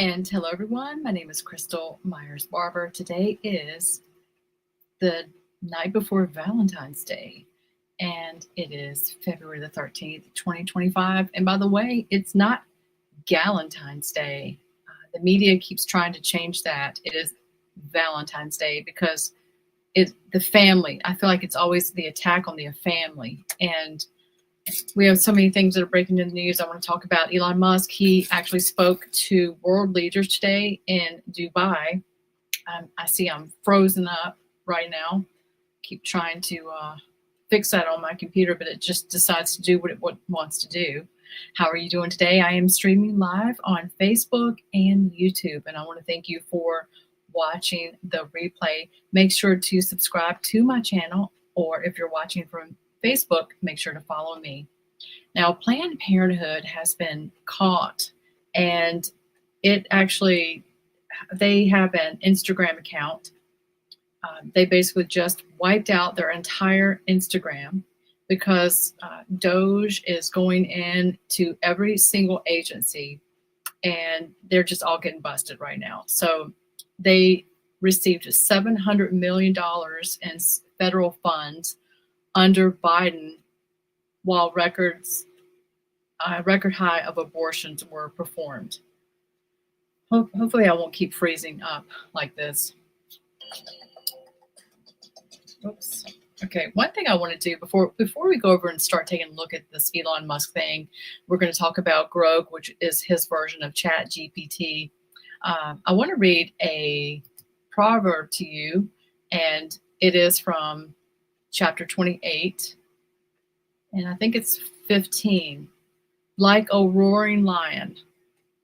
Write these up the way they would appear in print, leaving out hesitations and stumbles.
And hello, everyone. My name is Crystal Myers-Barber. Today is the night before Valentine's Day, and it is February the 13th, 2025. And by the way, it's not Galentine's Day. The media keeps trying to change that. It is Valentine's Day because the family. I feel like it's always the attack on the family. And we have so many things that are breaking in the news. I want to talk about Elon Musk. He actually spoke to world leaders today in Dubai. I see I'm frozen up right now. Keep trying to fix that on my computer, but it just decides to do what it wants to do. How are you doing today? I am streaming live on Facebook and YouTube, and I want to thank you for watching the replay. Make sure to subscribe to my channel, or if you're watching from Facebook, make sure to follow me. Now, Planned Parenthood has been caught, and they have an Instagram account. They basically just wiped out their entire Instagram because Doge is going in to every single agency, and they're just all getting busted right now. So they received $700 million in federal funds under Biden, while record high of abortions were performed. Hopefully I won't keep freezing up like this. Oops. Okay, one thing I want to do before we go over and start taking a look at this Elon Musk thing, we're going to talk about Grok, which is his version of Chat GPT. I want to read a proverb to you, and it is from chapter 28, and I think it's 15. Like a roaring lion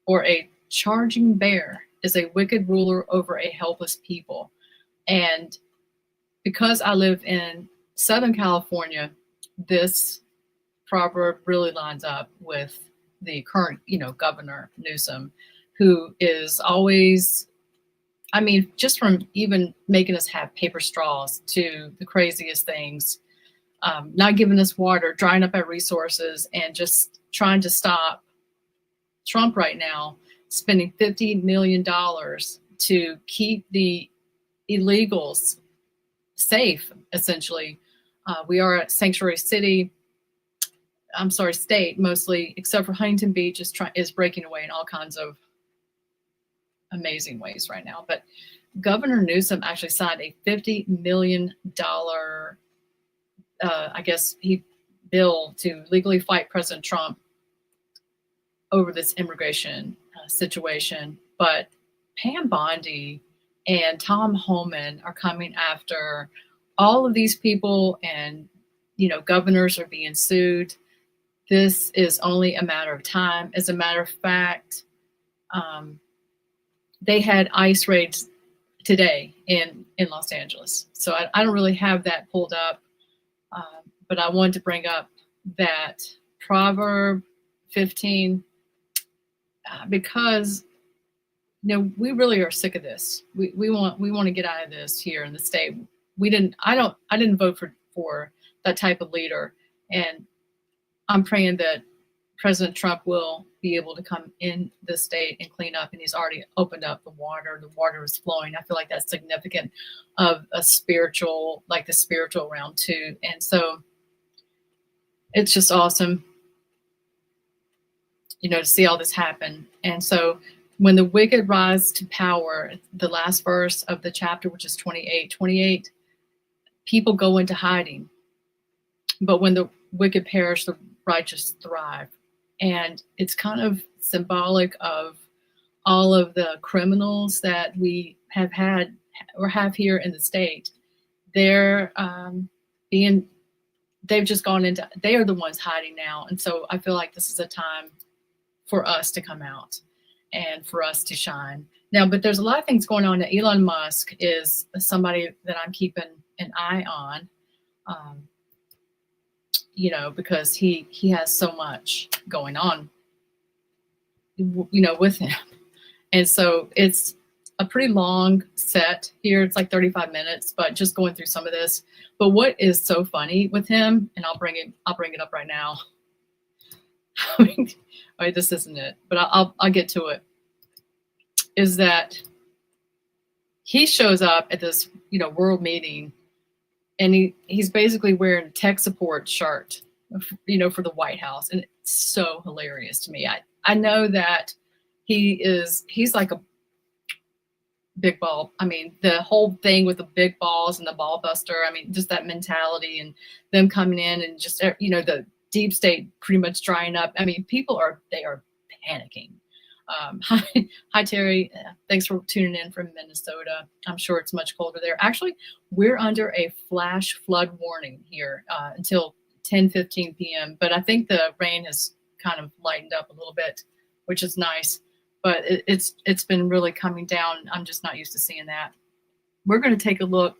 or a charging bear is a wicked ruler over a helpless people. And because I live in Southern California, this proverb really lines up with the current, Governor Newsom, who is always, just from even making us have paper straws to the craziest things, not giving us water, drying up our resources, and just trying to stop Trump right now, spending $50 million to keep the illegals safe, essentially. We are a sanctuary state, mostly, except for Huntington Beach is breaking away in all kinds of amazing ways right now. But Governor Newsom actually signed a $50 million bill to legally fight President Trump over this immigration situation. But Pam Bondi and Tom Homan are coming after all of these people, and governors are being sued. This is only a matter of time. As a matter of fact, they had ICE raids today in Los Angeles. So I don't really have that pulled up, but I wanted to bring up that Proverb 15 because we really are sick of this. We want to get out of this here in the state. I didn't vote for that type of leader, and I'm praying that President Trump will be able to come in the state and clean up, and he's already opened up the water. The water is flowing. I feel like that's significant of the spiritual realm too. And so it's just awesome, to see all this happen. And so when the wicked rise to power, the last verse of the chapter, which is 28, people go into hiding. But when the wicked perish, the righteous thrive. And it's kind of symbolic of all of the criminals that we have had or have here in the state. They've just gone into, they are the ones hiding now. And so I feel like this is a time for us to come out and for us to shine. Now, but there's a lot of things going on. Now, Elon Musk is somebody that I'm keeping an eye on, because he has so much going on, with him. And so it's a pretty long set here. It's like 35 minutes, but just going through some of this. But what is so funny with him, and I'll bring it up right now. All right, this isn't it, but I'll get to it. is that he shows up at this, world meeting, and he's basically wearing a tech support shirt, for the White House. And it's so hilarious to me. I know that he's like a big ball. I mean, the whole thing with the big balls and the ball buster, I mean, just that mentality and them coming in and just, the deep state pretty much drying up. I mean, they are panicking. Hi, Terry. Thanks for tuning in from Minnesota. I'm sure it's much colder there. Actually, we're under a flash flood warning here until 10:15 p.m. But I think the rain has kind of lightened up a little bit, which is nice. But it's been really coming down. I'm just not used to seeing that. We're going to take a look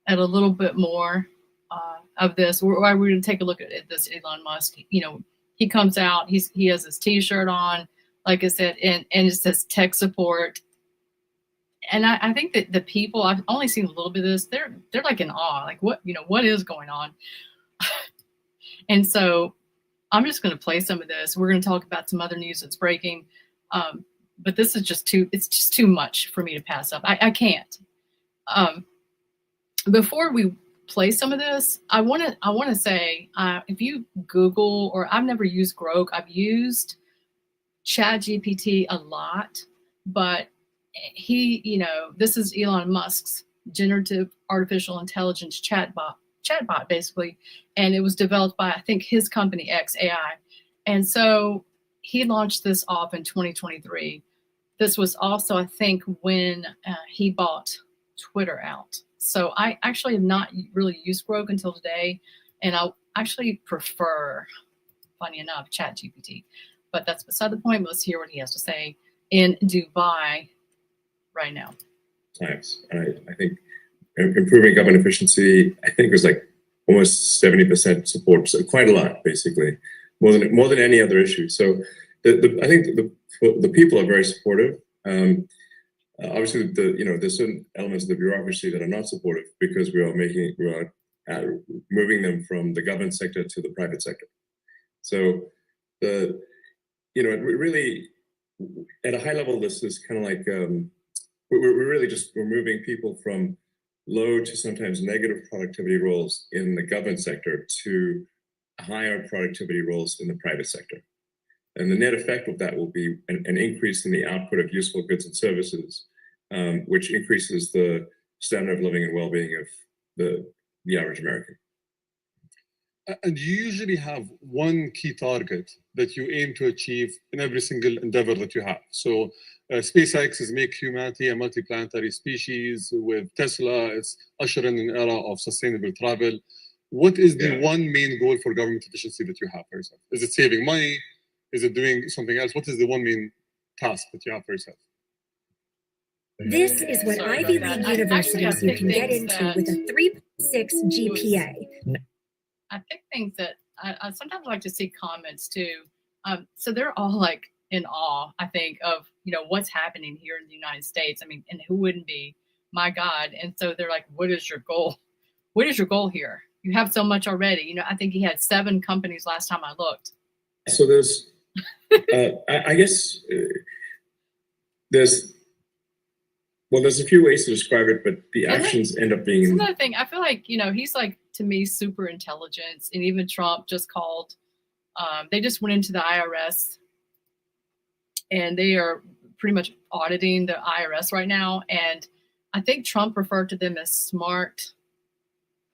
at a little bit more of this. We're going to take a look at this Elon Musk. He comes out. He has his T-shirt on, like I said, and it says tech support. And I think that the people, I've only seen a little bit of this, they're like in awe, like what is going on? And so I'm just going to play some of this. We're going to talk about some other news that's breaking. But this is it's just too much for me to pass up. I can't. Before we play some of this, I want to say, if you Google, or I've never used Grok, I've used ChatGPT a lot, but this is Elon Musk's generative artificial intelligence chatbot basically, and it was developed by, I think, his company XAI. And so he launched this off in 2023. This was also, I think, when he bought Twitter out. So I actually have not really used Grok until today, and I actually prefer, funny enough, ChatGPT. But that's beside the point. Let's hear what he has to say in Dubai right now. Times. I think improving government efficiency, I think, was like almost 70% support, so quite a lot, basically, more than any other issue. So I think the people are very supportive. Obviously, there's certain elements of the bureaucracy that are not supportive because we are moving them from the government sector to the private sector. So really, at a high level, this is kind of like we're moving people from low to sometimes negative productivity roles in the government sector to higher productivity roles in the private sector. And the net effect of that will be an increase in the output of useful goods and services, which increases the standard of living and well-being of the average American. And you usually have one key target that you aim to achieve in every single endeavor that you have. So SpaceX is make humanity a multiplanetary species. With Tesla, it's ushering an era of sustainable travel. What is the one main goal for government efficiency that you have for yourself? Is it saving money? Is it doing something else? What is the one main task that you have for yourself? This is what Ivy League universities you can get into with a 3.6 GPA. I pick things that I sometimes like to see comments too. So they're all like in awe, I think, of what's happening here in the United States. I mean, and who wouldn't be? My God. And so they're like, what is your goal? What is your goal here? You have so much already. I think he had 7 companies last time I looked. So there's, I guess there's a few ways to describe it, but the actions end up being another thing. I feel like, he's like, to me, super intelligent. And even Trump just called, they just went into the IRS and they are pretty much auditing the IRS right now. And I think Trump referred to them as smart.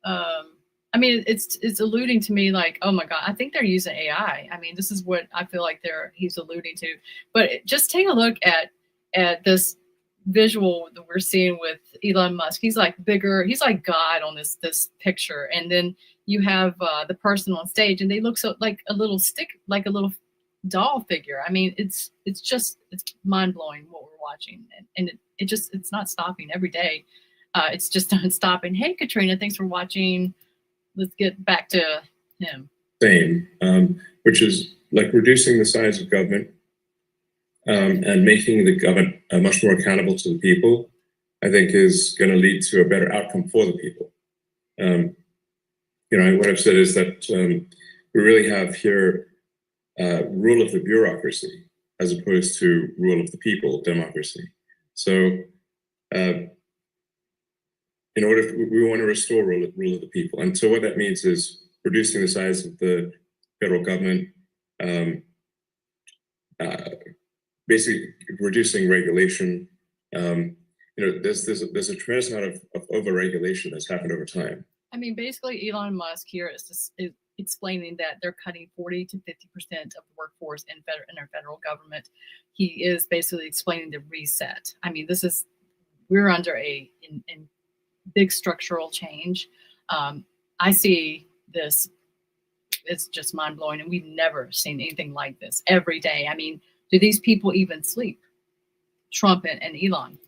I mean, it's alluding to me like, oh my God, I think they're using AI. I mean, this is what I feel like he's alluding to. But just take a look at this visual that we're seeing with Elon Musk. He's like bigger. He's like God on this picture. And then you have the person on stage, and they look so like a little doll figure. I mean, it's mind blowing what we're watching, and it's not stopping every day. It's just not stopping. Hey, Katrina, thanks for watching. Let's get back to him. Same, which is like reducing the size of government and making the government much more accountable to the people, I think is going to lead to a better outcome for the people. What I've said is that we really have here rule of the bureaucracy as opposed to rule of the people, democracy. So in order, we want to restore rule of the people. And so what that means is reducing the size of the federal government, basically reducing regulation. There's a tremendous amount of over-regulation that's happened over time. I mean, basically, Elon Musk here is explaining that they're cutting 40 to 50% of the workforce in our federal government. He is basically explaining the reset. I mean, we're under a big structural change. I see this, it's just mind blowing, and we've never seen anything like this every day. I mean, do these people even sleep? Trump and Elon.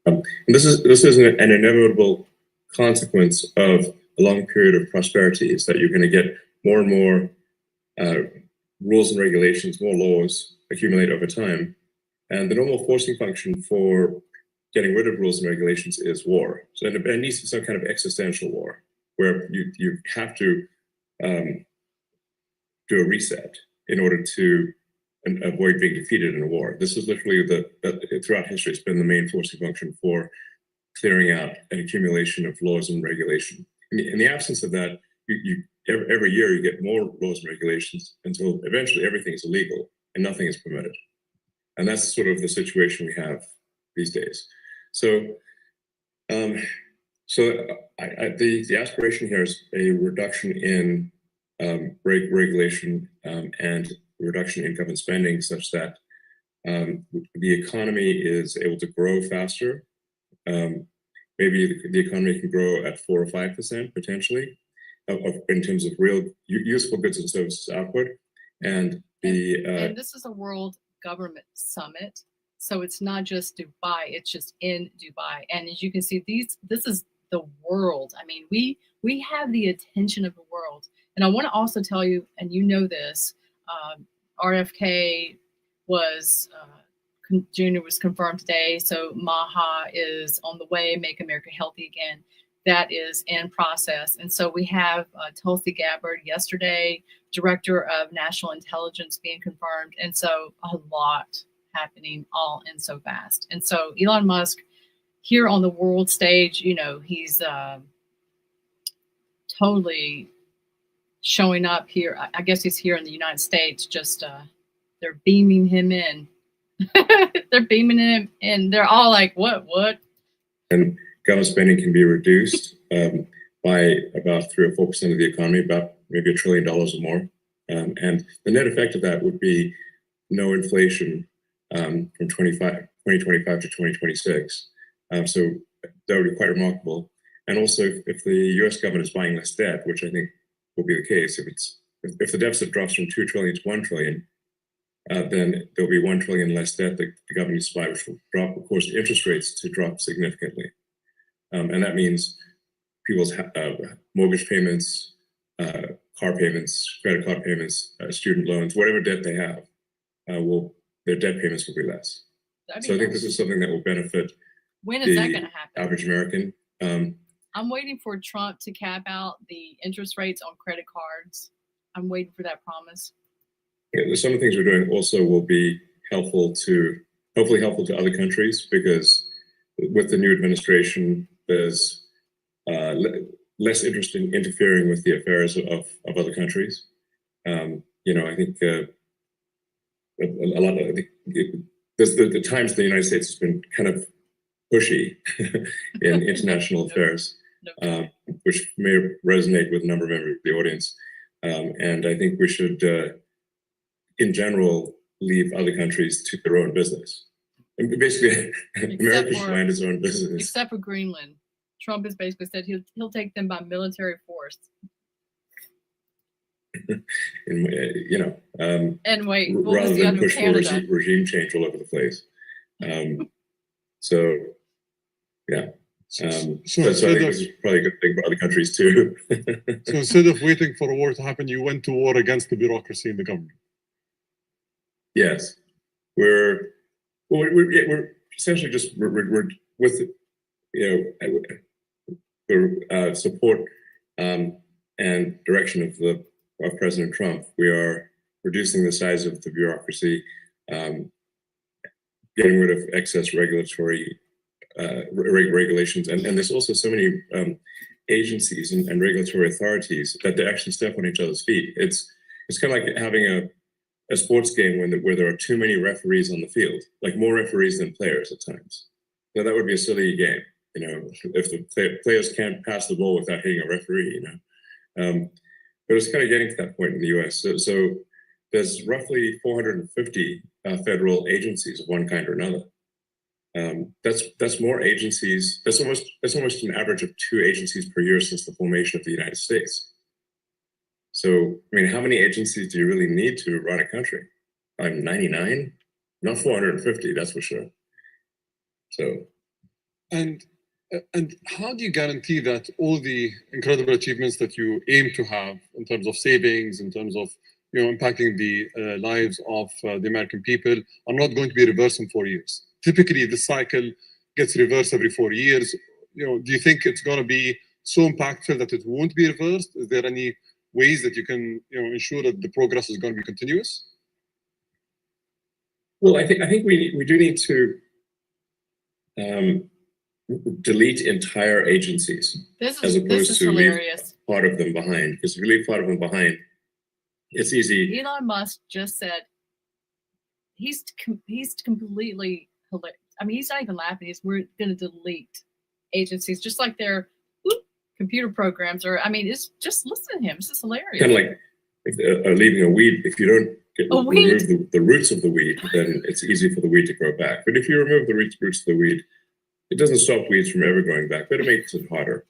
And this is an inevitable consequence of a long period of prosperity, is that you're going to get more and more rules and regulations, more laws accumulate over time. And the normal forcing function for getting rid of rules and regulations is war. So it needs to be some kind of existential war, where you have to do a reset in order to avoid being defeated in a war. This is literally throughout history, it's been the main forcing function for clearing out an accumulation of laws and regulation. In the absence of that, every year you get more laws and regulations until eventually everything is illegal and nothing is permitted. And that's sort of the situation we have these days. So, the aspiration here is a reduction in regulation and reduction in government spending, such that the economy is able to grow faster. Maybe the economy can grow at 4 or 5% potentially, in terms of real useful goods and services output. And this is a World Government Summit. So it's not just Dubai, it's just in Dubai. And as you can see, this is the world. I mean, we have the attention of the world. And I want to also tell you, and you know this, RFK Jr. was confirmed today. So Maha is on the way, Make America Healthy Again. That is in process. And so we have Tulsi Gabbard yesterday, Director of National Intelligence, being confirmed. And so a lot happening all in so fast. And so Elon Musk here on the world stage, he's totally showing up here. I guess he's here in the United States, just they're beaming him in. They're beaming him in. They're all like, what? And government spending can be reduced by about 3 or 4% of the economy, about maybe $1 trillion or more. And the net effect of that would be no inflation from 2025 to 2026. So that would be quite remarkable. And also, if the U.S. government is buying less debt, which I think will be the case, if the deficit drops from 2 trillion to 1 trillion, then there'll be 1 trillion less debt that the government needs to buy, which will drop, of course, interest rates to drop significantly. And that means people's mortgage payments, car payments, credit card payments, student loans, whatever debt they have, their debt payments will be less. So I think this is something that will benefit when is that going to happen? Average American. I'm waiting for Trump to cap out the interest rates on credit cards. I'm waiting for that promise. Yeah, some of the things we're doing also will be hopefully helpful to other countries, because with the new administration, there's less interest in interfering with the affairs of other countries. I think a lot of the times the United States has been kind of pushy in international affairs, which may resonate with a number of members of the audience. And I think we should, in general, leave other countries to their own business. And basically, America should mind its own business. Except for Greenland. Trump has basically said he'll take them by military force. And wait, rather than push for regime change all over the place. So I think this is probably a good thing for other countries too. So instead of waiting for a war to happen, you went to war against the bureaucracy in the government. Yes, we're essentially just we're with the support and direction of President Trump. We are reducing the size of the bureaucracy, getting rid of excess regulatory regulations, and there's also so many agencies and regulatory authorities that they actually step on each other's feet. It's kind of like having a sports game where there are too many referees on the field, like more referees than players at times. So that would be a silly game, you know, if the players can't pass the ball without hitting a referee, you know. But it's kind of getting to that point in the US. So there's roughly 450 federal agencies of one kind or another. That's more agencies. That's almost an average of 2 agencies per year since the formation of the United States. So, I mean, how many agencies do you really need to run a country? 99? Not 450, that's for sure. So, and how do you guarantee that all the incredible achievements that you aim to have in terms of savings, in terms of impacting the lives of the American people, are not going to be reversed in 4 years? Typically, the cycle gets reversed every 4 years. Do you think it's going to be so impactful that it won't be reversed? Is there any ways that you can ensure that the progress is going to be continuous? Well, I think we do need to delete entire agencies as opposed to leave part of them behind. Because if you leave part of them behind, it's easy. Elon Musk just said he's completely hilarious. I mean, he's not even laughing. We're going to delete agencies, just like their computer programs. Or, I mean, it's just listen to him. This is hilarious. Kind of like leaving a weed. If you don't remove the roots of the weed, then it's easy for the weed to grow back. But if you remove the roots of the weed, it doesn't stop weeds from ever growing back, but it makes it harder.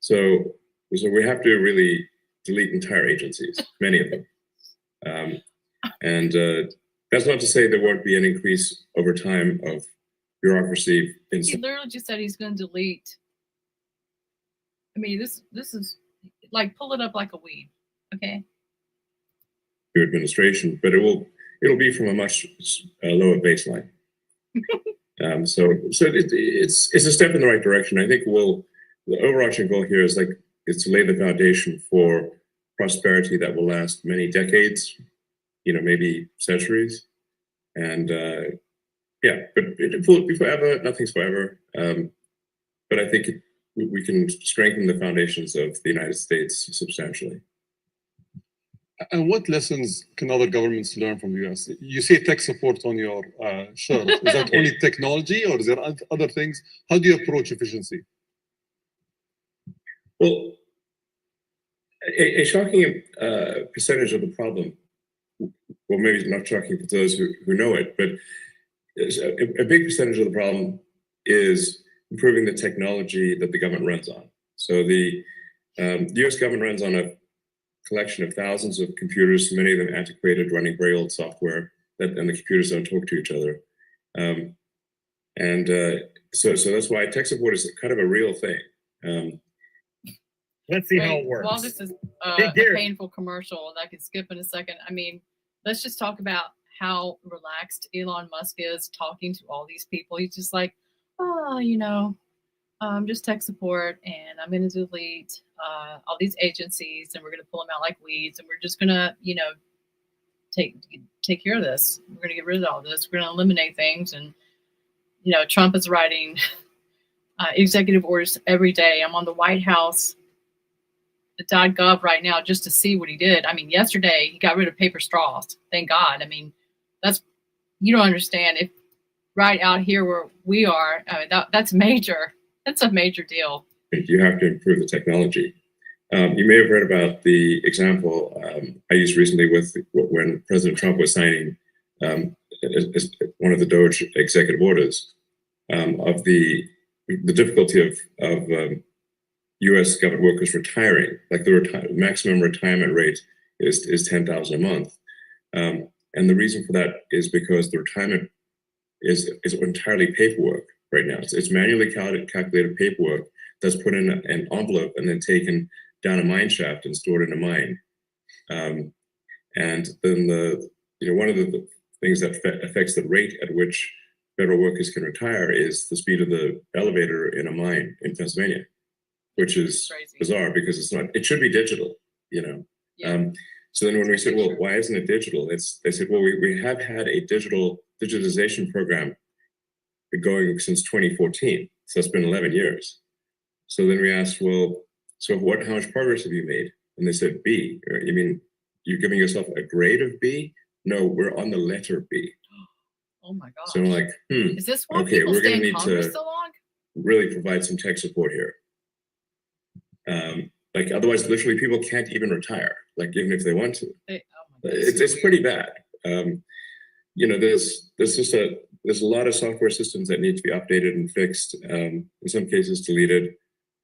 So we have to really delete entire agencies, many of them. And that's not to say there won't be an increase over time of bureaucracy. He literally just said he's going to delete. I mean, this is like pull it up like a weed, okay? Your administration, but it'll be from a much lower baseline. So it's a step in the right direction. I think the overarching goal here is to lay the foundation for prosperity that will last many decades, maybe centuries. And but it will be forever. Nothing's forever. But I think we can strengthen the foundations of the United States substantially. And what lessons can other governments learn from the US? You say tech support on your shirt. Is that only technology, or is there other things? How do you approach efficiency? Well, a shocking percentage of the problem, well, maybe not shocking for those who know it, but a big percentage of the problem is improving the technology that the government runs on. So the US government runs on a collection of thousands of computers, many of them antiquated, running very old software, and the computers don't talk to each other. So that's why tech support is kind of a real thing. Let's see how it works. While this is a painful commercial that I could skip in a second, I mean, let's just talk about how relaxed Elon Musk is talking to all these people. He's just like, just tech support, and I'm going to delete all these agencies, and we're going to pull them out like weeds, and we're just going to, take care of this. We're going to get rid of all this. We're going to eliminate things. And, Trump is writing executive orders every day. I'm on the White House, the .gov right now, just to see what he did. I mean, yesterday he got rid of paper straws. Thank God. I mean, you don't understand. If right out here where we are, I mean, that's major. That's a major deal. You have to improve the technology. You may have read about the example I used recently with when President Trump was signing one of the DOGE executive orders of the difficulty of U.S. government workers retiring. Like the maximum retirement rate is $10,000 a month, and the reason for that is because the retirement is entirely paperwork. Right now, it's manually calculated paperwork that's put in an envelope and then taken down a mine shaft and stored in a mine. And then one of the things that affects the rate at which federal workers can retire is the speed of the elevator in a mine in Pennsylvania, which is bizarre because it's not. It should be digital, Yeah. So then when we said, well, why isn't it digital? They said, well, we have had a digitalization program going since 2014. So it's been 11 years. So then we asked, well, so how much progress have you made? And they said B. You mean you're giving yourself a grade of B? No, we're on the letter B. Oh my gosh. So I'm like, is this why okay, people we're stay going to in need Congress to so long? really provide some tech support here. Like otherwise, literally, people can't even retire. Like even if they want to, it's pretty bad. You know, there's a lot of software systems that need to be updated and fixed. In some cases, deleted.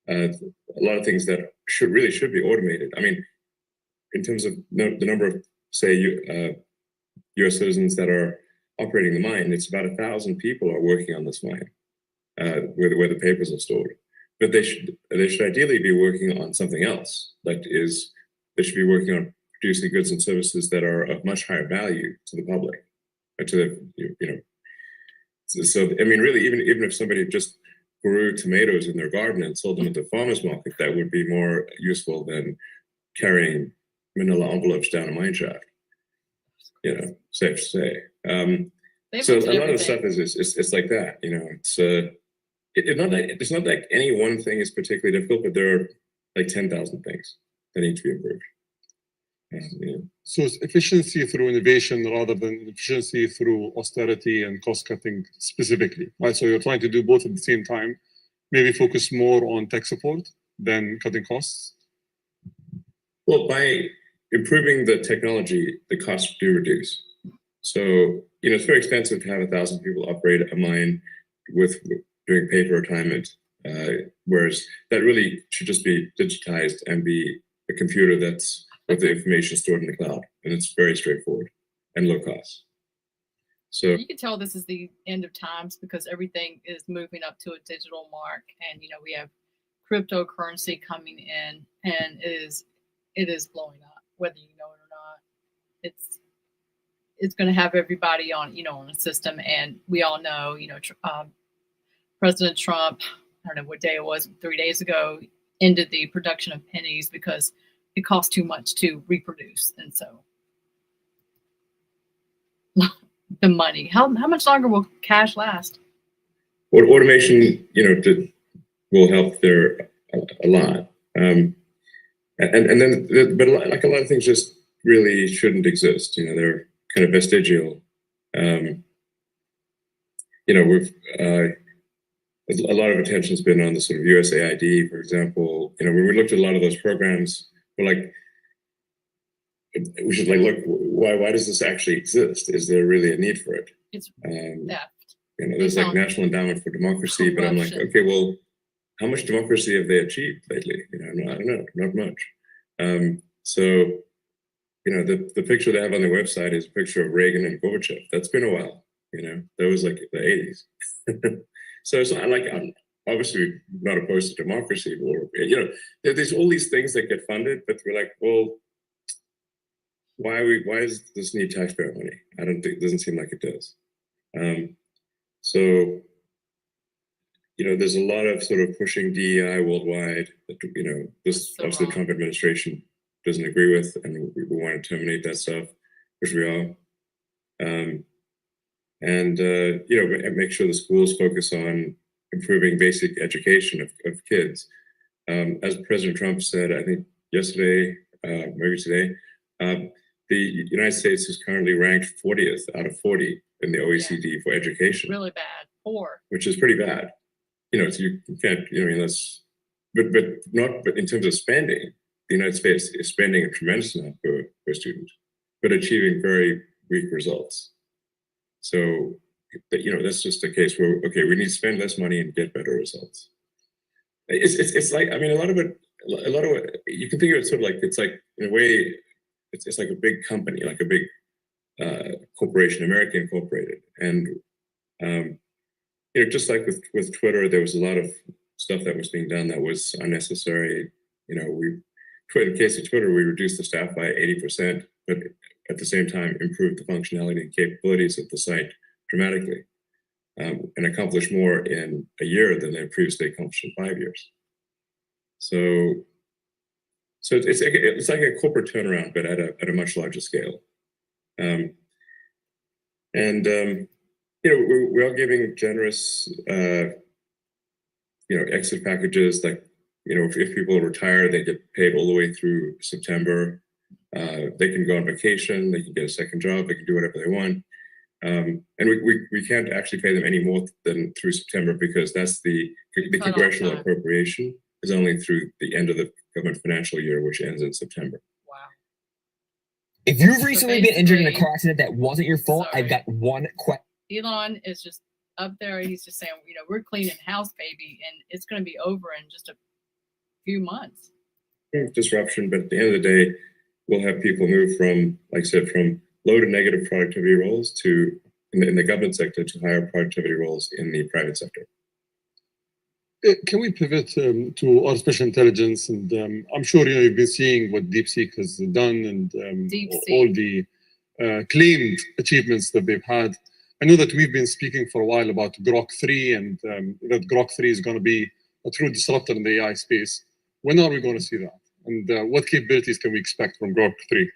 A lot of things that should be automated. I mean, in terms of the number of, say, U.S. citizens that are operating the mine, it's about 1,000 people are working on this mine, where the papers are stored. But they should ideally be working on something else. They should be working on producing goods and services that are of much higher value to the public, to the So I mean, really, even if somebody just grew tomatoes in their garden and sold them at the farmers market, that would be more useful than carrying manila envelopes down a mine shaft. You know, safe to say. So a lot of the stuff is like that. You know, it's not like any one thing is particularly difficult, but there are like 10,000 things that need to be improved. Yeah. So it's efficiency through innovation rather than efficiency through austerity and cost cutting specifically, right? So you're trying to do both at the same time, maybe focus more on tech support than cutting costs? Well, by improving the technology, the costs do reduce. So, you know, it's very expensive to have 1,000 people operate a mine with doing paper retirement, whereas that really should just be digitized and be a computer that's with the information stored in the cloud, and it's very straightforward and low cost. So you can tell this is the end of times because everything is moving up to a digital mark, and you know we have cryptocurrency coming in, and it is blowing up, whether you know it or not. It's going to have everybody on on a system, and we all know President Trump, I don't know what day it was, 3 days ago, ended the production of pennies because it costs too much to reproduce. And so the money, how much longer will cash last? automation, will help there a lot. And then, but like a lot of things just really shouldn't exist. They're kind of vestigial. We've a lot of attention has been on the sort of USAID, for example. When we looked at a lot of those programs, we're like, we should look, why does this actually exist? Is there really a need for it? It's theft. There's like National Endowment for Democracy, but I'm like, okay, well, how much democracy have they achieved lately? I don't know, not much. So, the picture they have on their website is a picture of Reagan and Gorbachev. That's been a while. That was like the 80s. So it's not like I'm obviously not opposed to democracy, or there's all these things that get funded, but we're like, well, why does this need taxpayer money? It doesn't seem like it does. So there's a lot of sort of pushing DEI worldwide that this obviously the Trump administration doesn't agree with, and we want to terminate that stuff, which we are. And make sure the schools focus on improving basic education of kids. As President Trump said, I think yesterday, maybe today, the United States is currently ranked 40th out of 40 in the OECD for education. Really bad, poor. Which is pretty bad. You can't. But in terms of spending, the United States is spending a tremendous amount per student, but achieving very weak results. So, that's just a case where, okay, we need to spend less money and get better results. It's like, a lot of it, you can think of it sort of like, it's like, in a way, it's like a big company, like a big corporation, American Incorporated. And, just like with Twitter, there was a lot of stuff that was being done that was unnecessary. In the case of Twitter, we reduced the staff by 80%, but at the same time improved the functionality and capabilities of the site dramatically, and accomplished more in a year than they previously accomplished in 5 years. So it's like a corporate turnaround, but at a much larger scale. We are giving generous, exit packages. Like, if people retire, they get paid all the way through September. They can go on vacation. They can get a second job. They can do whatever they want. And we can't actually pay them any more than through September because that's the congressional appropriation is only through the end of the government financial year, which ends in September. Wow. If you've recently been injured in a car accident that wasn't your fault, I've got one question. Elon is just up there. He's just saying, we're cleaning house, baby, and it's going to be over in just a few months. Disruption, but at the end of the day, we'll have people move from, like I said, from low to negative productivity roles to in the government sector to higher productivity roles in the private sector. Can we pivot to artificial intelligence? And I'm sure you've been seeing what DeepSeek has done and all the claimed achievements that they've had. I know that we've been speaking for a while about Grok 3 and that Grok 3 is going to be a true disruptor in the AI space. When are we going to see that? And what capabilities can we expect from Grok 3?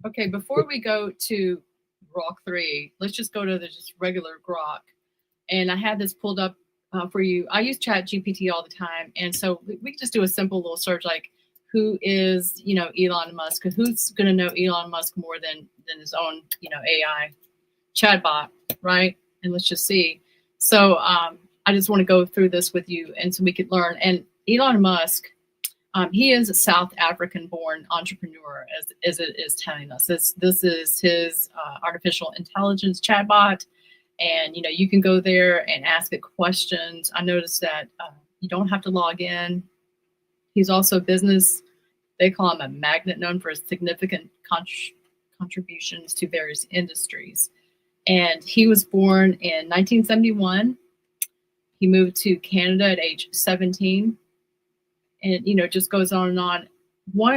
Okay, before we go to Grok 3, let's just go to the just regular Grok. And I had this pulled up for you. I use ChatGPT all the time. And so we can just do a simple little search like, who is, Elon Musk? Who's going to know Elon Musk more than his own, AI chatbot, right? And let's just see. So I just want to go through this with you and so we could learn. And Elon Musk, he is a South African-born entrepreneur, as it is telling us. This is his artificial intelligence chatbot. And, you can go there and ask it questions. I noticed that you don't have to log in. He's also business. They call him a magnet known for his significant contributions to various industries. And he was born in 1971. He moved to Canada at age 17. And, it just goes on and on. One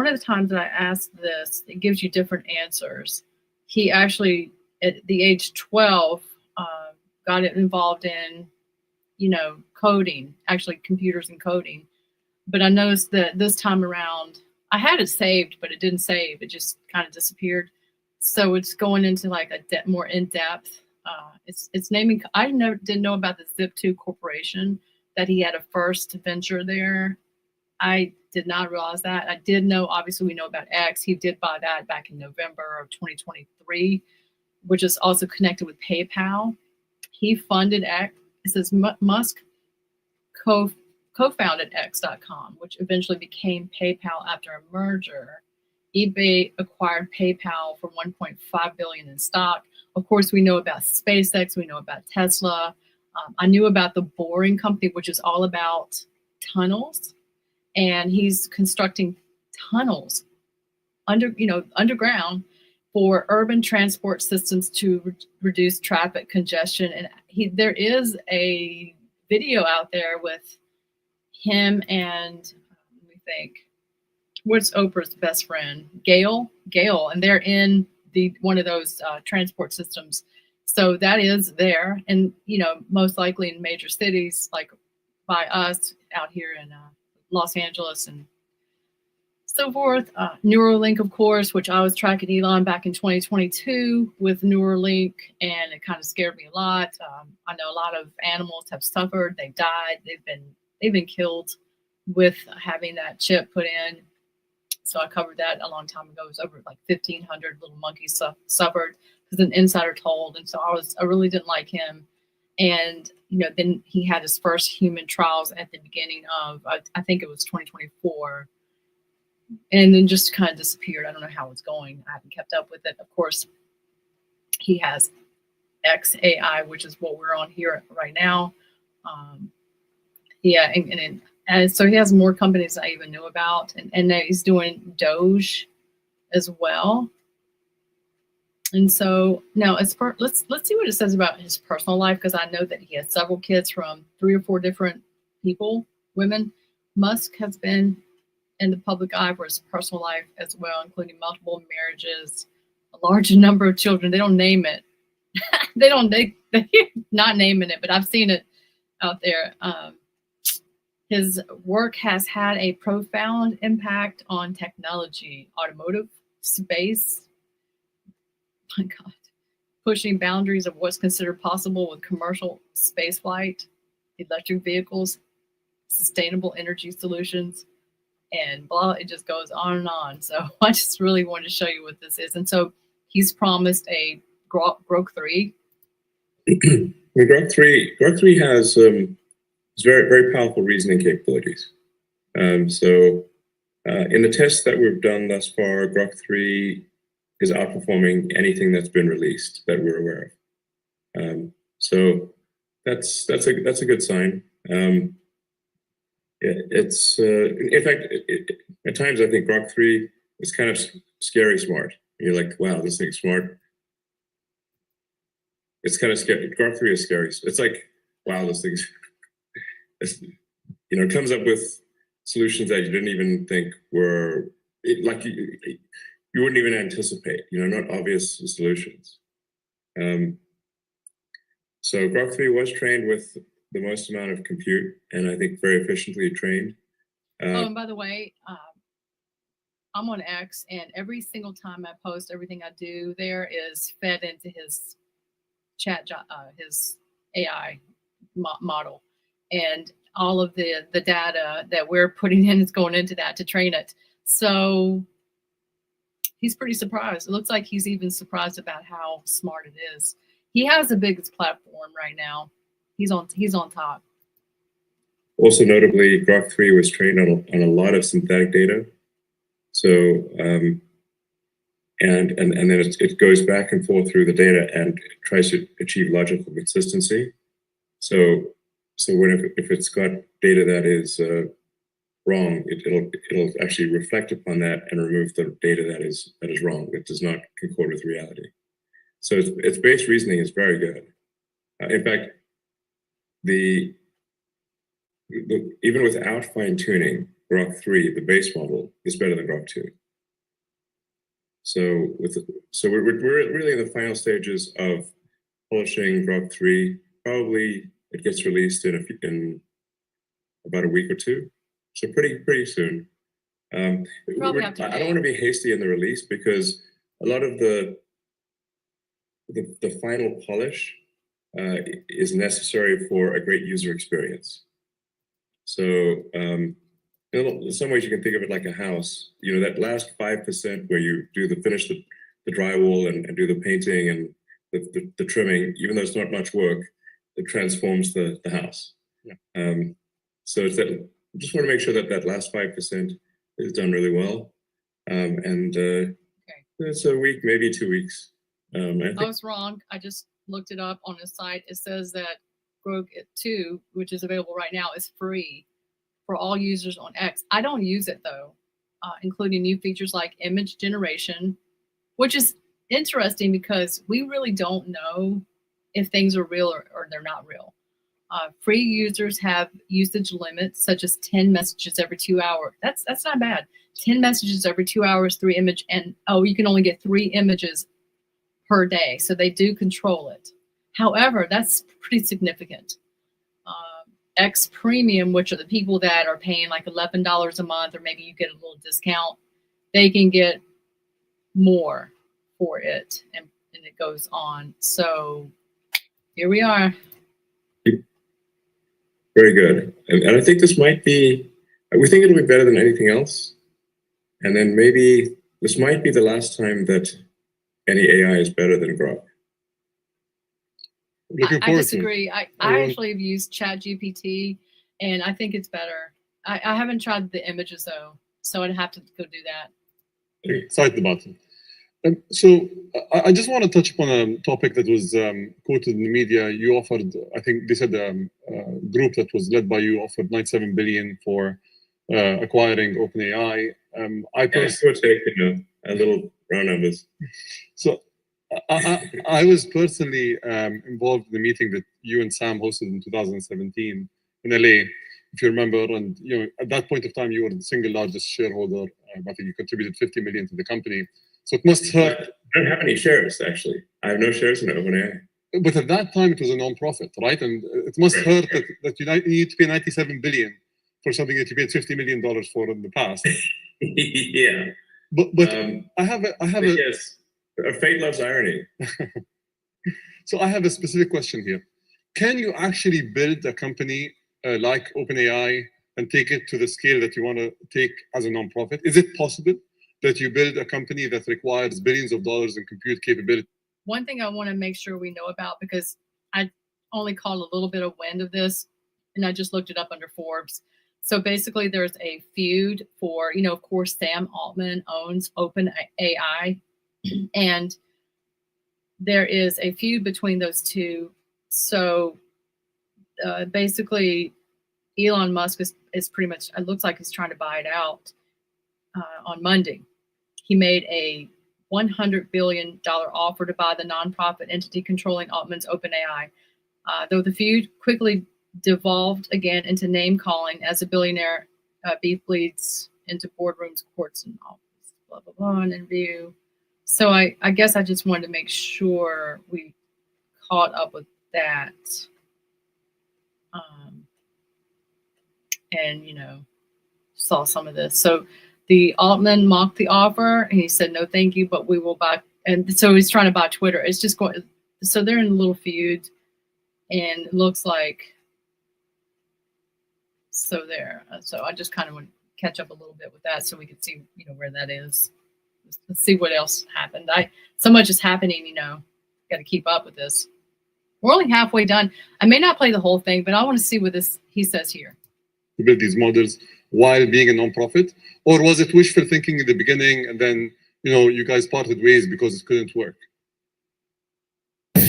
of the times that I asked this, it gives you different answers. He actually, at the age 12, got involved in, coding, actually computers and coding. But I noticed that this time around, I had it saved, but it didn't save. It just kind of disappeared. So it's going into like a more in-depth. It's naming. I didn't know about the Zip2 Corporation, that he had a first venture there. I did not realize that. I did know, obviously, we know about X. He did buy that back in November of 2023, which is also connected with PayPal. He funded X. It says Musk co-founded X.com, which eventually became PayPal after a merger. eBay acquired PayPal for $1.5 billion in stock. Of course, we know about SpaceX. We know about Tesla. I knew about the Boring Company, which is all about tunnels, and he's constructing tunnels underground for urban transport systems to reduce traffic congestion. And there is a video out there with him and let me think, what's Oprah's best friend, Gail, and they're in one of those transport systems. So that is there, and most likely in major cities like by us out here in Los Angeles and so forth. Neuralink, of course, which I was tracking Elon back in 2022 with Neuralink, and it kind of scared me a lot. I know a lot of animals have suffered; they've died, they've been killed with having that chip put in. So I covered that a long time ago. It was over like 1,500 little monkeys suffered because an insider told. And so I really didn't like him. And, then he had his first human trials at the beginning of, I think it was 2024. And then just kind of disappeared. I don't know how it's going. I haven't kept up with it. Of course, he has XAI, which is what we're on here right now. And so he has more companies I even knew about, and he's doing Doge as well. And so now let's see what it says about his personal life, because I know that he has several kids from 3 or 4 different women. Musk has been in the public eye for his personal life as well, including multiple marriages, a large number of children. They don't name it. They're not naming it, but I've seen it out there. His work has had a profound impact on technology, automotive, space, my God, pushing boundaries of what's considered possible with commercial spaceflight, electric vehicles, sustainable energy solutions, and blah, it just goes on and on. So I just really wanted to show you what this is. And so he's promised a Grok 3. Grok 3 has very, very powerful reasoning capabilities. So in the tests that we've done thus far, Grok 3 is outperforming anything that's been released that we're aware of. So that's a good sign. It's in fact, at times I think Grok 3 is kind of scary smart. You're like, wow, this thing's smart. It's kind of scary. Grok 3 is scary. It's like, wow, this thing's, it comes up with solutions that you didn't even think were like you wouldn't even anticipate. Not obvious solutions. So Grok 3 was trained with the most amount of compute, and I think very efficiently trained. And by the way, I'm on X, and every single time I post, everything I do there is fed into his his AI model, and all of the data that we're putting in is going into that to train it. So he's pretty surprised. It looks like he's even surprised about how smart it is. He has the biggest platform right now. He's on top. Also notably, Grok 3 was trained on a lot of synthetic data. So and then it goes back and forth through the data and tries to achieve logical consistency. So if it's got data that is wrong, it'll actually reflect upon that and remove the data that is wrong. It does not concord with reality. So its base reasoning is very good. In fact, even without fine tuning, Grok 3, the base model, is better than Grok 2. So we're really in the final stages of polishing Grok 3. Probably it gets released in about a week or two. So pretty soon. I don't want to be hasty in the release because a lot of the final polish is necessary for a great user experience. So in some ways you can think of it like a house. That last 5% where you finish the drywall and do the painting and the trimming, even though it's not much work, it transforms the house. Yeah. So it's that. I just want to make sure that last 5% is done really well. It's a week, maybe 2 weeks. I was wrong. I just looked it up on his site. It says that Grok 2, which is available right now, is free for all users on X. I don't use it though, including new features like image generation, which is interesting because we really don't know if things are real or they're not real. Free users have usage limits, such as 10 messages every 2 hours. That's not bad. 10 messages every 2 hours, 3 image, and you can only get 3 images per day. So they do control it. However, that's pretty significant. X Premium, which are the people that are paying like $11 a month, or maybe you get a little discount, they can get more for it, and it goes on. So here we are. Very good. And I think this might be, we think it'll be better than anything else. And then maybe this might be the last time that any AI is better than Grok. I disagree. I actually have used ChatGPT, and I think it's better. I haven't tried the images though, so I'd have to go do that. Cite the button. So I just want to touch upon a topic that was quoted in the media. You offered, I think they said a group that was led by you offered $97 billion for acquiring OpenAI. I personally, a little round numbers. So I was personally involved in the meeting that you and Sam hosted in 2017 in LA, if you remember. And at that point of time, you were the single largest shareholder. I think you contributed $50 million to the company. So it must hurt. I don't have any shares, actually. I have no shares in OpenAI. But at that time, it was a non-profit, right? And it must hurt that you need to pay $97 billion for something that you paid $50 million for in the past. Yeah. But I have a yes. Fate loves irony. So I have a specific question here. Can you actually build a company like OpenAI and take it to the scale that you want to take as a nonprofit? Is it possible that you build a company that requires billions of dollars in compute capability? One thing I want to make sure we know about, because I only caught a little bit of wind of this, and I just looked it up under Forbes. So basically, there's a feud for, of course, Sam Altman owns OpenAI, and there is a feud between those two. So basically, Elon Musk is pretty much, it looks like he's trying to buy it out on Monday. He made a $100 billion offer to buy the nonprofit entity controlling Altman's OpenAI. Though the feud quickly devolved again into name calling as a billionaire beef bleeds into boardrooms, courts, and office, blah, blah, blah, and in view. So I guess I just wanted to make sure we caught up with that. And, saw some of this. So the Altman mocked the offer and he said, no, thank you, but we will buy. And so he's trying to buy Twitter. It's just going. So they're in a little feud, and it looks like, so there. So I just kind of want to catch up a little bit with that so we can see, where that is. Let's see what else happened. So much is happening, got to keep up with this. We're only halfway done. I may not play the whole thing, but I want to see what he says here. To build these models while being a nonprofit, or was it wishful thinking in the beginning and then you guys parted ways because it couldn't work?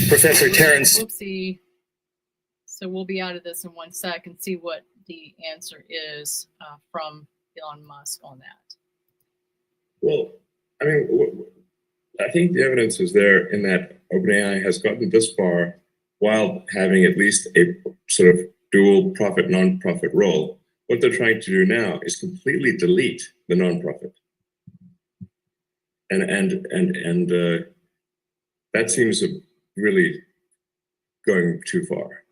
Professor Terrence. Whoopsie. So we'll be out of this in 1 sec and see what the answer is from Elon Musk on that. Well, I mean, I think the evidence is there in that OpenAI has gotten this far while having at least a sort of dual profit, non-profit role. What they're trying to do now is completely delete the non-profit. And that seems really going too far,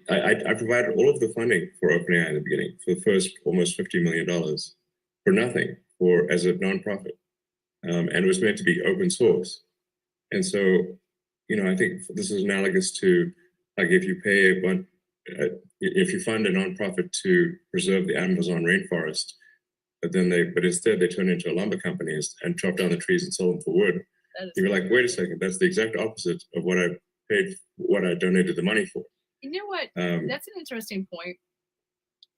I provided all of the funding for OpenAI in the beginning for the first almost $50 million for nothing as a nonprofit, and it was meant to be open source. And so, I think this is analogous to like if you pay if you fund a nonprofit to preserve the Amazon rainforest, but instead they turn into a lumber company and chop down the trees and sell them for wood. You're like, wait a second, that's the exact opposite of what I donated the money for. You know what? That's an interesting point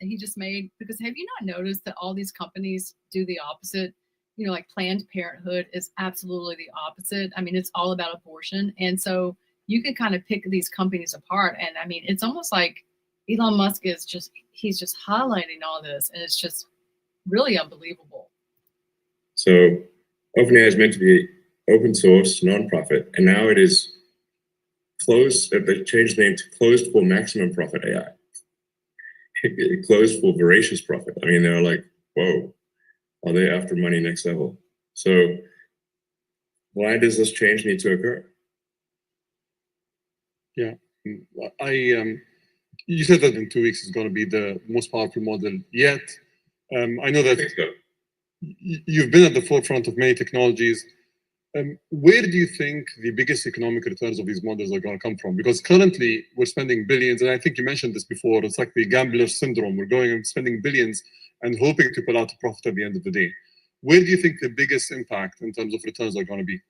that he just made, because have you not noticed that all these companies do the opposite? Like Planned Parenthood is absolutely the opposite. I mean, it's all about abortion. And so you can kind of pick these companies apart. And I mean, it's almost like Elon Musk he's just highlighting all this, and it's just really unbelievable. So OpenAI is meant to be open source, nonprofit, and now it is closed. They changed the name to Closed for Maximum Profit AI. Closed for voracious profit. I mean, they're like, whoa, are they after money next level? So why does this change need to occur? Yeah, you said that in 2 weeks it's going to be the most powerful model yet. I know that you've been at the forefront of many technologies. Where do you think the biggest economic returns of these models are going to come from? Because currently we're spending billions, and I think you mentioned this before, it's like the gambler syndrome. We're going and spending billions and hoping to pull out a profit at the end of the day. Where do you think the biggest impact in terms of returns are going to be?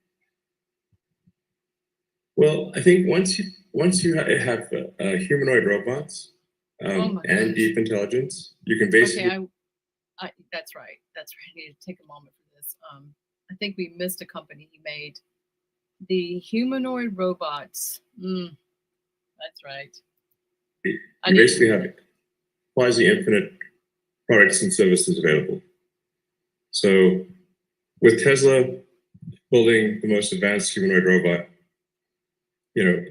Well, I think once you have humanoid robots and deep intelligence, you can basically. Okay, that's right. That's right. I need to take a moment for this. I think we missed a company he made. The humanoid robots. That's right. You basically have quasi-infinite products and services available. So with Tesla building the most advanced humanoid robot,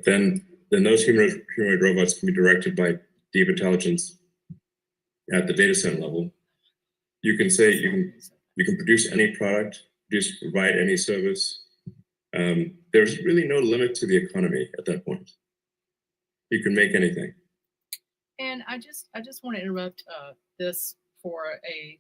then those humanoid robots can be directed by deep intelligence at the data center level. You can say you can produce any product, provide any service. There's really no limit to the economy at that point. You can make anything. And I just want to interrupt this for a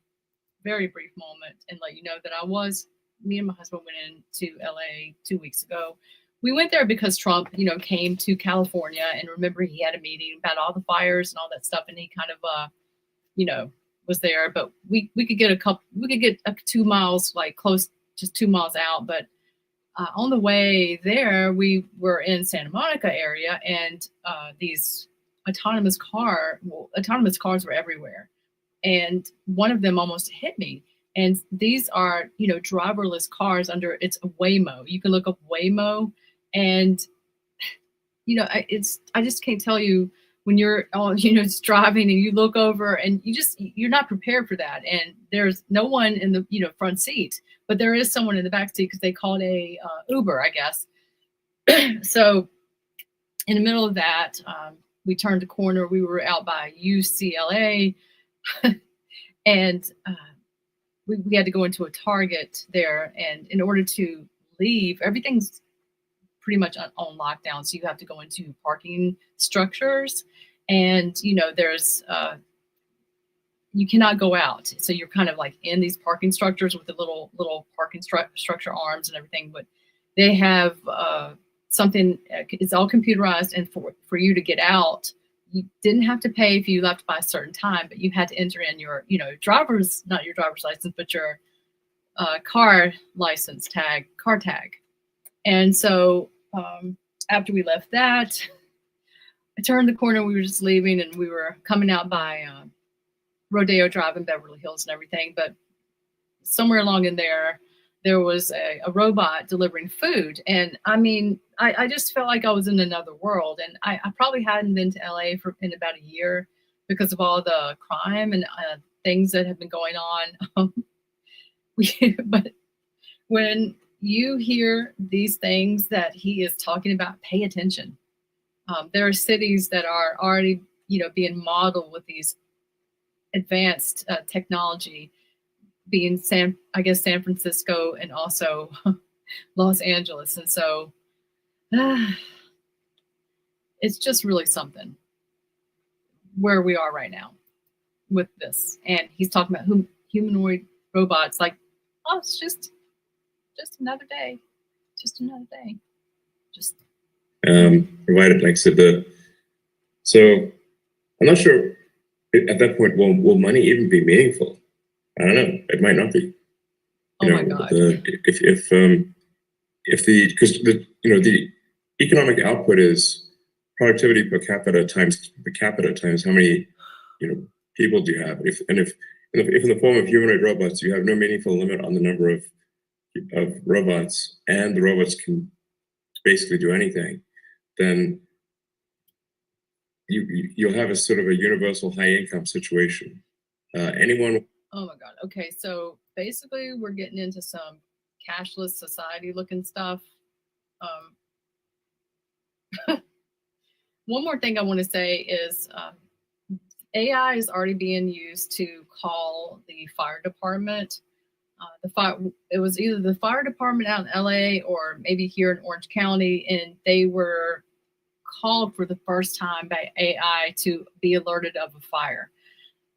very brief moment and let you know that I was me and my husband went into LA 2 weeks ago. We went there because Trump, came to California, and remember he had a meeting about all the fires and all that stuff, and he kind of, was there. But we could get we could get 2 miles, like close, just 2 miles out. But on the way there, we were in Santa Monica area, and these autonomous cars were everywhere, and one of them almost hit me. And these are, driverless cars it's a Waymo. You can look up Waymo, and I just can't tell you when you're just driving and you look over and you're not prepared for that. And there's no one in the front seat, but there is someone in the back seat because they called a Uber, I guess. So in the middle of that, we turned a corner. We were out by UCLA, and we had to go into a Target there. And in order to leave, everything's pretty much on lockdown. So you have to go into parking structures, and there's you cannot go out. So you're kind of like in these parking structures with the little parking structure arms and everything. But they have something. It's all computerized, and for you to get out, you didn't have to pay if you left by a certain time, but you had to enter in your not your driver's license, but your car license tag, car tag. And so after we left that, I turned the corner. We were just leaving, and we were coming out by Rodeo Drive in Beverly Hills and everything. But somewhere along in there was a robot delivering food. And I mean, I just felt like I was in another world. And I probably hadn't been to LA in about a year because of all the crime and things that have been going on. But when you hear these things that he is talking about, pay attention. There are cities that are already, being modeled with these advanced technology, being San Francisco and also Los Angeles. And so it's just really something where we are right now with this. And he's talking about humanoid robots, like, oh, it's just another day. Just another day. Provided, like I said, so I'm not sure at that point, will money even be meaningful? I don't know. It might not be. My God. Because the economic output is productivity per capita times how many people do you have? If in the form of humanoid robots you have no meaningful limit on the number of robots, and the robots can basically do anything, then you'll have a sort of a universal high income situation. Anyone. Oh my God. Okay, so basically we're getting into some cashless society looking stuff. One more thing I want to say is AI is already being used to call the fire department. It was either the fire department out in LA or maybe here in Orange County, and they were called for the first time by AI to be alerted of a fire.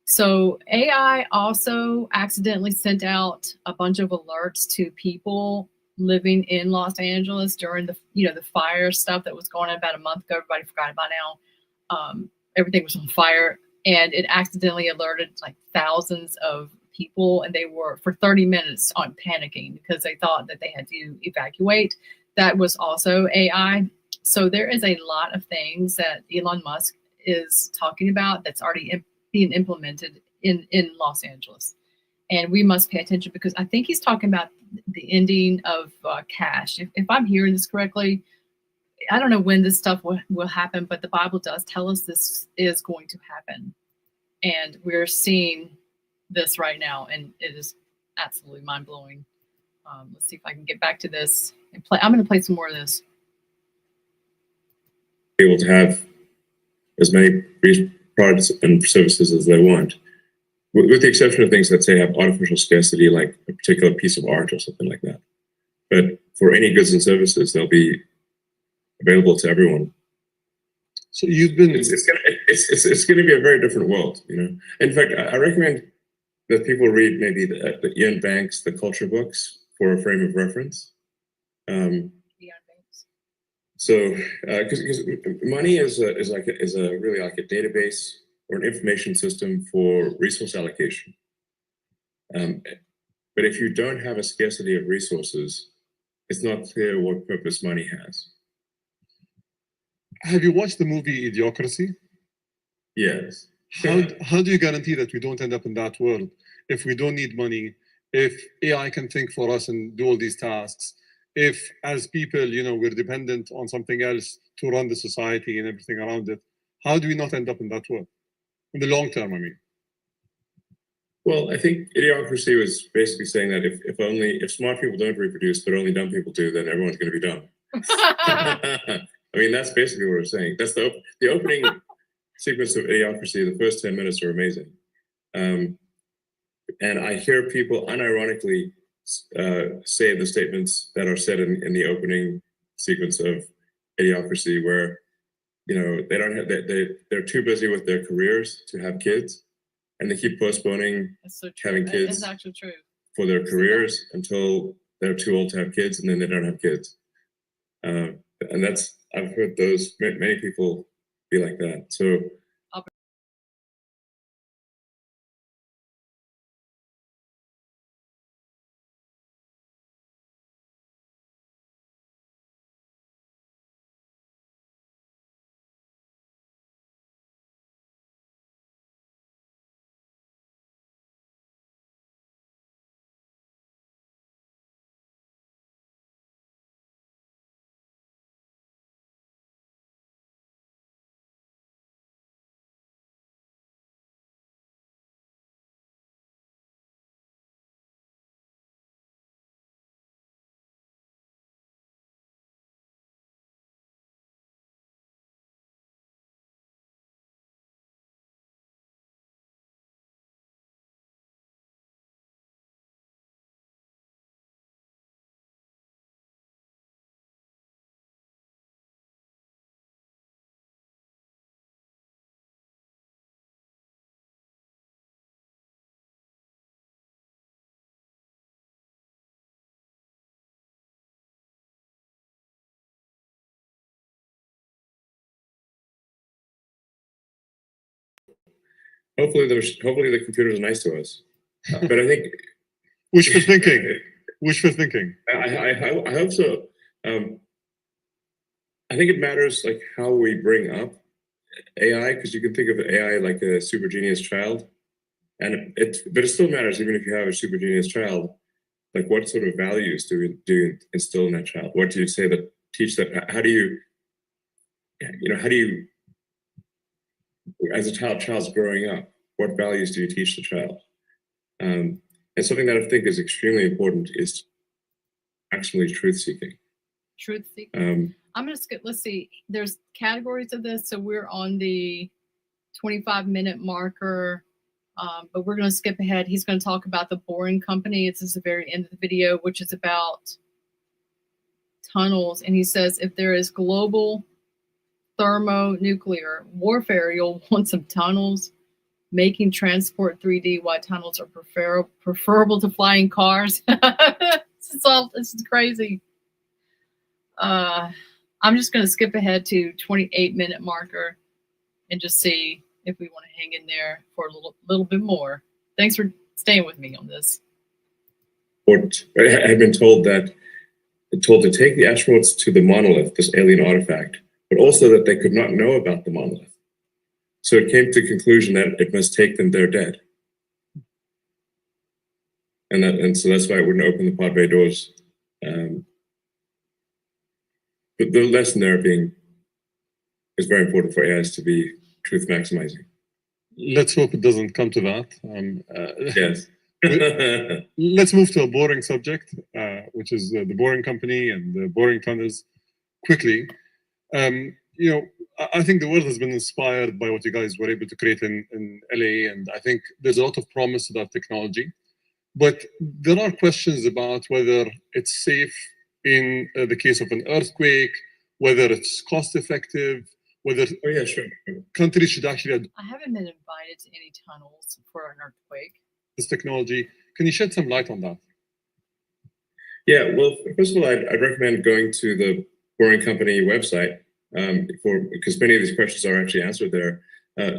So AI also accidentally sent out a bunch of alerts to people living in Los Angeles during the fire stuff that was going on about a month ago. Everybody forgot about now. Everything was on fire, and it accidentally alerted like thousands of people, and they were for 30 minutes on panicking because they thought that they had to evacuate. That was also AI. So there is a lot of things that Elon Musk is talking about that's already being implemented in Los Angeles. And we must pay attention because I think he's talking about the ending of cash. If I'm hearing this correctly, I don't know when this stuff will happen, but the Bible does tell us this is going to happen. And we're seeing this right now, and it is absolutely mind-blowing. Let's see if I can get back to this and play. I'm going to play some more of this. Able to have as many products and services as they want, with the exception of things that say have artificial scarcity, like a particular piece of art or something like that. But for any goods and services, they'll be available to everyone. So you've been. It's going to be a very different world, In fact, I recommend that people read maybe the Ian Banks, the culture books for a frame of reference. Beyond banks. So, because money is really like a database or an information system for resource allocation. But if you don't have a scarcity of resources, it's not clear what purpose money has. Have you watched the movie Idiocracy? Yes. How do you guarantee that we don't end up in that world if we don't need money, if AI can think for us and do all these tasks, if as people, we're dependent on something else to run the society and everything around it? How do we not end up in that world? In the long term, I mean. Well, I think Idiocracy was basically saying that if smart people don't reproduce, but only dumb people do, then everyone's going to be dumb. I mean, that's basically what we're saying. That's the opening sequence of Idiocracy. The first 10 minutes are amazing. And I hear people unironically say the statements that are said in the opening sequence of Idiocracy, where they don't have they're too busy with their careers to have kids, and they keep postponing having kids. It's actually true. For their careers until they're too old to have kids, and then they don't have kids. And I've heard many people be like that. So. Hopefully the computers are nice to us. But I think wishful thinking. Wishful thinking. I hope so. I think it matters like how we bring up AI, because you can think of AI like a super genius child, but it still matters even if you have a super genius child. Like, what sort of values do you instill in that child? What do you say that teach that? How do you, as a child's growing up, what values do you teach the child? And something that I think is extremely important is maximally truth-seeking. Truth-seeking. I'm going to skip. Let's see. There's categories of this. So we're on the 25-minute marker, but we're going to skip ahead. He's going to talk about the Boring Company. It's at the very end of the video, which is about tunnels. And he says, if there is global thermonuclear warfare, you'll want some tunnels. Making transport 3D, why tunnels are preferable to flying cars. This is crazy. I'm just going to skip ahead to 28-minute marker and just see if we want to hang in there for a little bit more. Thanks for staying with me on this. I had been told to take the astronauts to the monolith, this alien artifact, but also that they could not know about the monolith. So it came to the conclusion that it must take them there dead. And so that's why it wouldn't open the pod bay doors. But the lesson there is very important for AIs to be truth maximizing. Let's hope it doesn't come to that. Yes. Let's move to a boring subject, which is the Boring Company and the boring tunnels quickly. I think the world has been inspired by what you guys were able to create in LA, and I think there's a lot of promise to that technology. But there are questions about whether it's safe in the case of an earthquake, whether it's cost effective, whether countries should actually. I haven't been invited to any tunnels for an earthquake. This technology. Can you shed some light on that? Yeah, well, first of all, I'd recommend going to the Boring Company website because many of these questions are actually answered there.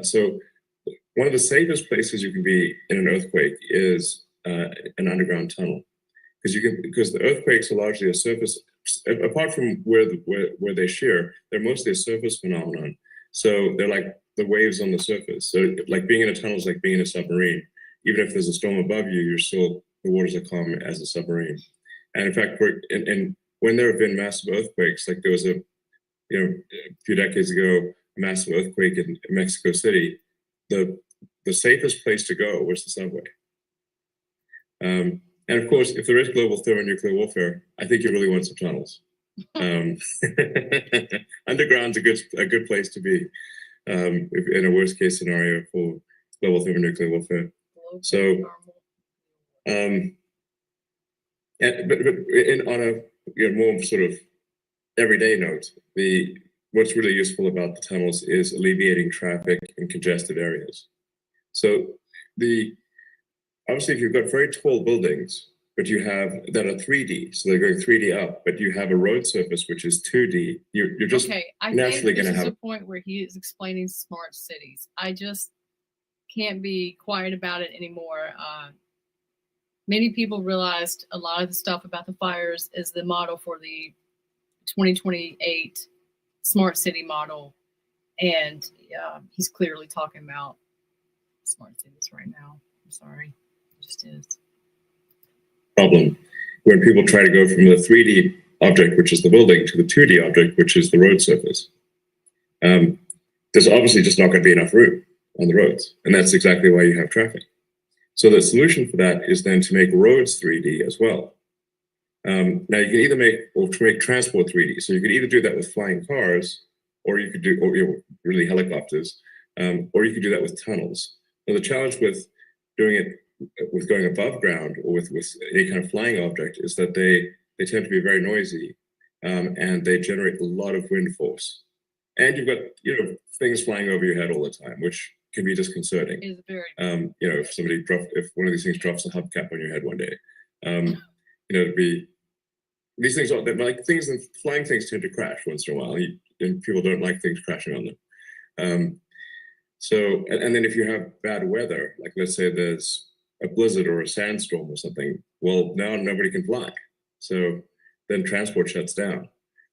So one of the safest places you can be in an earthquake is an underground tunnel, because the earthquakes are largely a surface. Apart from where they shear, they're mostly a surface phenomenon. So they're like the waves on the surface. So like being in a tunnel is like being in a submarine. Even if there's a storm above you, the waters are calm as a submarine. And in fact, when there have been massive earthquakes, like there was a few decades ago, a massive earthquake in Mexico City, the safest place to go was the subway. And of course, if there is global thermonuclear warfare, I think you really want some tunnels. Underground's a good place to be in a worst case scenario for global thermonuclear warfare. So, on a more sort of everyday note, what's really useful about the tunnels is alleviating traffic in congested areas. So obviously, if you've got very tall buildings, but you have that are 3D, so they're going 3D up, but you have a road surface which is 2D, you're just naturally going to have a point where he is explaining smart cities. I just can't be quiet about it anymore. Many people realized a lot of the stuff about the fires is the model for the 2028 smart city model, and he's clearly talking about smart cities right now. I'm sorry, it just is. Problem when people try to go from the 3D object, which is the building, to the 2D object, which is the road surface. There's obviously just not going to be enough room on the roads, and that's exactly why you have traffic. So the solution for that is then to make roads 3D as well. Now you can either make transport 3D. So you could either do that with flying cars, or you could do really helicopters, or you could do that with tunnels. Now the challenge with doing it with going above ground or with any kind of flying object is that they tend to be very noisy, and they generate a lot of wind force. And you've got things flying over your head all the time, which can be disconcerting. It is very if one of these things drops a hubcap on your head one day, it'd be these things are like things, and flying things tend to crash once in a while, and people don't like things crashing on them. So then if you have bad weather, like let's say there's a blizzard or a sandstorm or something, well, now nobody can fly. So then transport shuts down.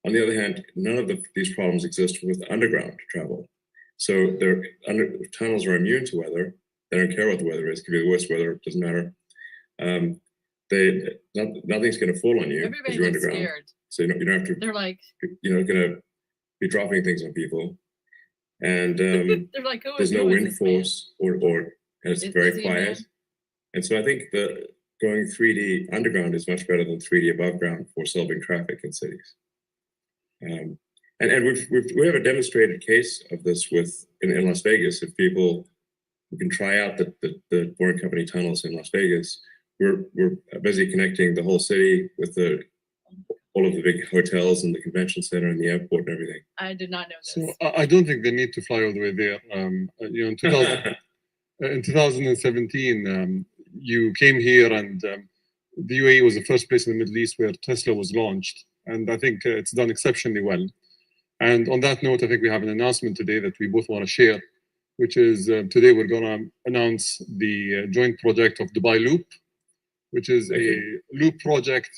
On the other hand, none of these problems exist with underground travel. So tunnels are immune to weather. They don't care what the weather is. It could be the worst weather, it doesn't matter. Nothing's going to fall on you because you're underground. Scared. So you don't have to. They're like, going to be dropping things on people, and they're like, there's no wind force, or and it's very quiet. And so I think going 3D underground is much better than 3D above ground for solving traffic in cities. And we have a demonstrated case of this in Las Vegas. If people can try out the Boring Company tunnels in Las Vegas, we're busy connecting the whole city with all of the big hotels and the convention center and the airport and everything. I did not know this. So I don't think they need to fly all the way there. In 2017, you came here, and the UAE was the first place in the Middle East where Tesla was launched, and I think it's done exceptionally well. And on that note, I think we have an announcement today that we both want to share, which is today we're going to announce the joint project of Dubai Loop, which is a loop project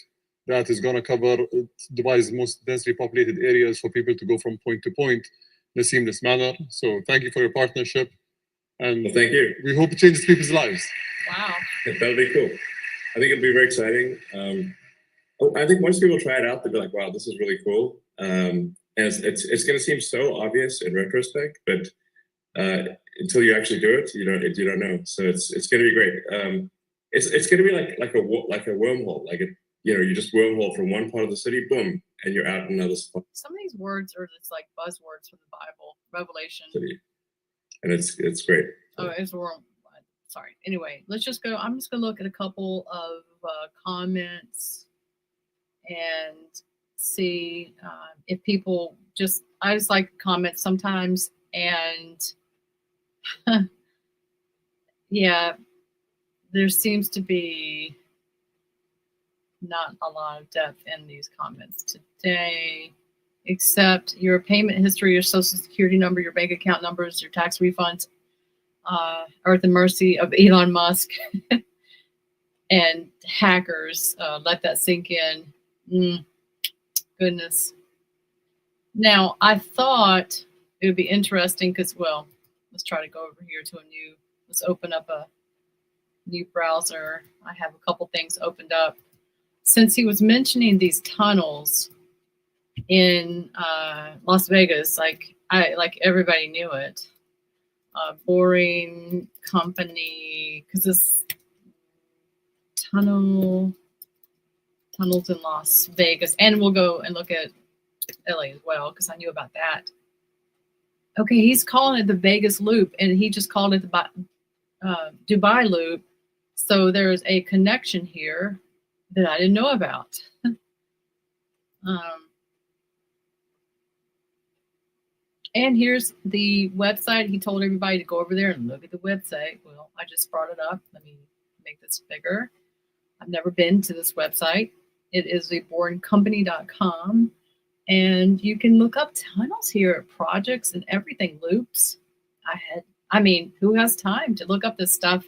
that is going to cover Dubai's most densely populated areas for people to go from point to point in a seamless manner. So thank you for your partnership. And thank you. We hope it changes people's lives. Wow. That'll be cool. I think it'll be very exciting. I think once people try it out, they'll be like, wow, this is really cool. And it's going to seem so obvious in retrospect, but until you actually do it, you don't know. So it's going to be great. It's going to be like a wormhole, you just wormhole from one part of the city, boom, and you're out in another spot. Some of these words are just like buzzwords from the Bible, Revelation. And it's great. Oh, it's wrong. Sorry. Anyway, let's just go. I'm just going to look at a couple of comments and see if people I just like comments sometimes. And yeah, there seems to be not a lot of depth in these comments today, except your payment history, your social security number, your bank account numbers, your tax refunds are at the mercy of Elon Musk and hackers. Let that sink in. Goodness. Now, I thought it would be interesting because, well, let's try to go over here to let's open up a new browser. I have a couple things opened up. Since he was mentioning these tunnels in Las Vegas, like everybody knew it. Boring company, because this tunnels in Las Vegas, and we'll go and look at LA as well because I knew about that. Okay, he's calling it the Vegas Loop, and he just called it the Dubai Loop. So there's a connection here that I didn't know about. And here's the website. He told everybody to go over there and look at the website. Well, I just brought it up. Let me make this bigger. I've never been to this website. It is theboringcompany.com. And you can look up tunnels here, projects and everything, loops. Who has time to look up this stuff?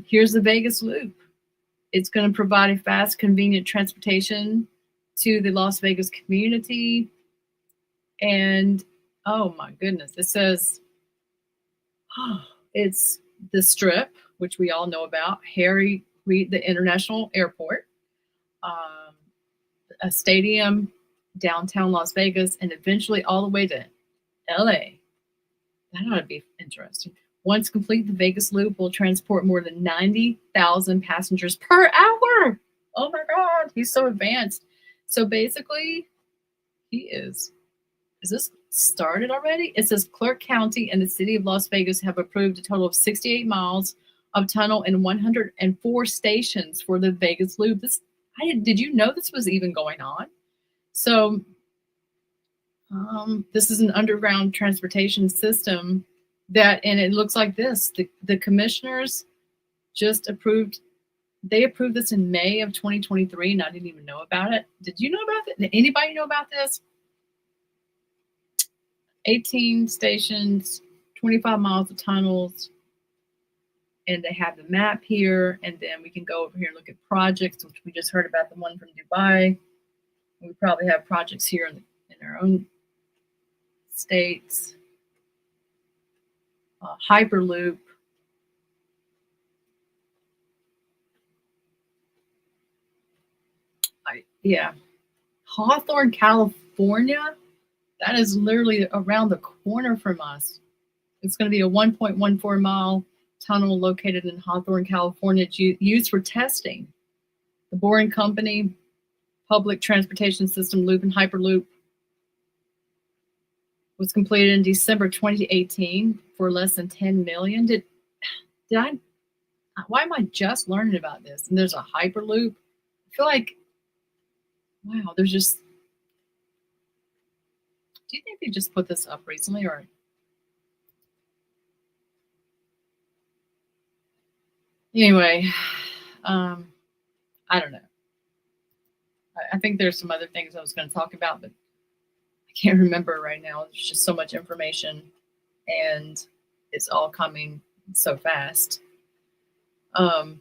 Here's the Vegas Loop. It's going to provide a fast, convenient transportation to the Las Vegas community. And oh my goodness, it says it's the Strip, which we all know about, Harry Reid, the International Airport, a stadium, downtown Las Vegas, and eventually all the way to LA. That ought to be interesting. Once complete, the Vegas Loop will transport more than 90,000 passengers per hour. Oh my God, he's so advanced. So basically, is this started already? It says Clark County and the city of Las Vegas have approved a total of 68 miles of tunnel and 104 stations for the Vegas Loop. Did you know this was even going on? So this is an underground transportation system and it looks like this. The commissioners just approved. They approved this in May of 2023, and I didn't even know about it. Did you know about it? Did anybody know about this? 18 stations, 25 miles of tunnels, and they have the map here. And then we can go over here and look at projects, which we just heard about the one from Dubai. We probably have projects here in our own states. Hyperloop. Hawthorne, California. That is literally around the corner from us. It's going to be a 1.14 mile tunnel located in Hawthorne, California. It's used for testing. The Boring Company Public Transportation System Loop and Hyperloop was completed in December 2018 for less than $10 million. Why am I just learning about this? And there's a Hyperloop. I feel like, wow, there's just, do you think they just put this up recently or? Anyway, I don't know. I think there's some other things I was going to talk about, but I can't remember right now. There's just so much information and it's all coming so fast. I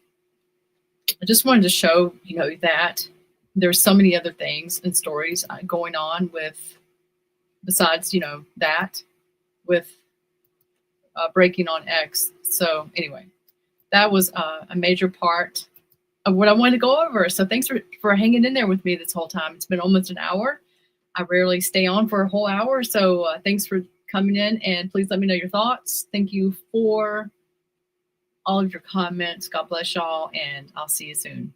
just wanted to show, that there's so many other things and stories going on besides, that with breaking on X. So anyway, that was a major part of what I wanted to go over. So thanks for hanging in there with me this whole time. It's been almost an hour. I rarely stay on for a whole hour. So thanks for coming in, and please let me know your thoughts. Thank you for all of your comments. God bless y'all, and I'll see you soon.